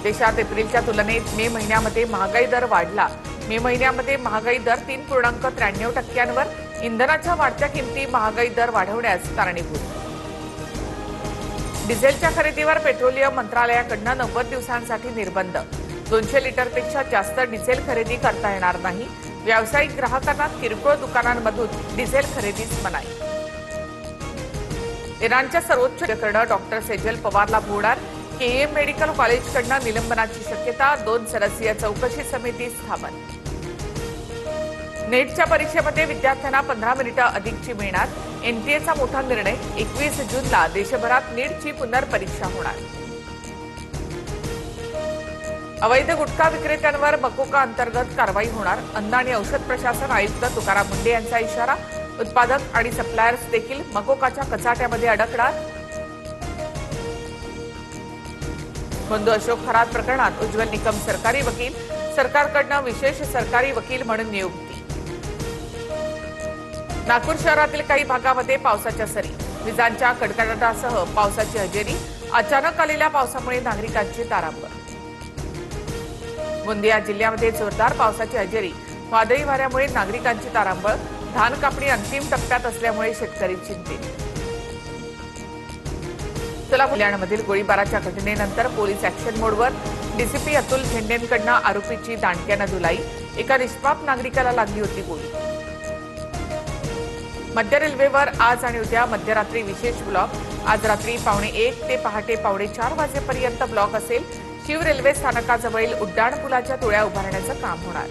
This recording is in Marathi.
देशात एप्रिलच्या तुलनेत मे महिन्यामध्ये महागाई दर वाढला। मे महिन्यामध्ये महागाई दर 3.93%वर। इंधनाच्या वाढत्या किमती महागाई दर वाढवण्यास कारणीभूत। डिझेलच्या खरेदीवर पेट्रोलियम मंत्रालयाकडून 90 दिवसांसाठी निर्बंध। 200 लिटरपेक्षा जास्त डिझेल खरेदी करता येणार नाही। व्यावसायिक ग्राहकांना किरकोळ दुकानांमधून डिझेल खरेदीस मनाई। इराणच्या सर्वोच्च न्यायालयाकडून डॉक्टर सेजल पवारला बोलणार। केईएम मेडिकल कॉलेजकडून निलंबनाची शक्यता। 2 सदस्यीय चौकशी समिती स्थापन। नेटच्या परीक्षेमध्ये विद्यार्थ्यांना 15 मिनिटं अधिकची मिळणार। एनटीएचा मोठा निर्णय। 21 जूनला देशभरात नीटची पुनर्परीक्षा होणार। अवैध गुटखा विक्रेत्यांवर मकोका अंतर्गत कारवाई होणार। अन्न आणि औषध प्रशासन आयुक्त तुकाराम मुंढे यांचा इशारा। उत्पादक आणि सप्लायर्स देखील मकोकाच्या कचाट्यामध्ये अडकणार। बंधू अशोक खरात प्रकरणात उज्ज्वल निकम सरकारी वकील। सरकारकडून विशेष सरकारी वकील म्हणून नियुक्ती। नागपूर शहरातील काही भागामध्ये पावसाच्या सरी। विजांच्या कडकडाटासह पावसाची हजेरी। अचानक आलेल्या पावसामुळे नागरिकांची तारांबळ। गोंदिया जिल्ह्यामध्ये जोरदार पावसाची हजेरी। वादळी वाऱ्यामुळे नागरिकांची तारांबळ। धान कापणी अंतिम टप्प्यात असल्यामुळे शेतकरी चिंतित। सोलापूरमधील गोळीबाराच्या घटनेनंतर पोलीस ऍक्शन मोडवर। डीसीपी अतुल झेंडेंकडून आरोपीची दांडक्यानं धुलाई। एका निष्पाप नागरिकाला लागली होती गोळी। मध्य रेल्वेवर आज आणि उद्या मध्यरात्री विशेष ब्लॉक। आज रात्री 1:15 ते पहाटे 4:15 वाजेपर्यंत ब्लॉक असेल। शिव रेल्वे स्थानकाजवळील उड्डाणपुलाच्या तुळ्या उभारण्याचं काम होणार।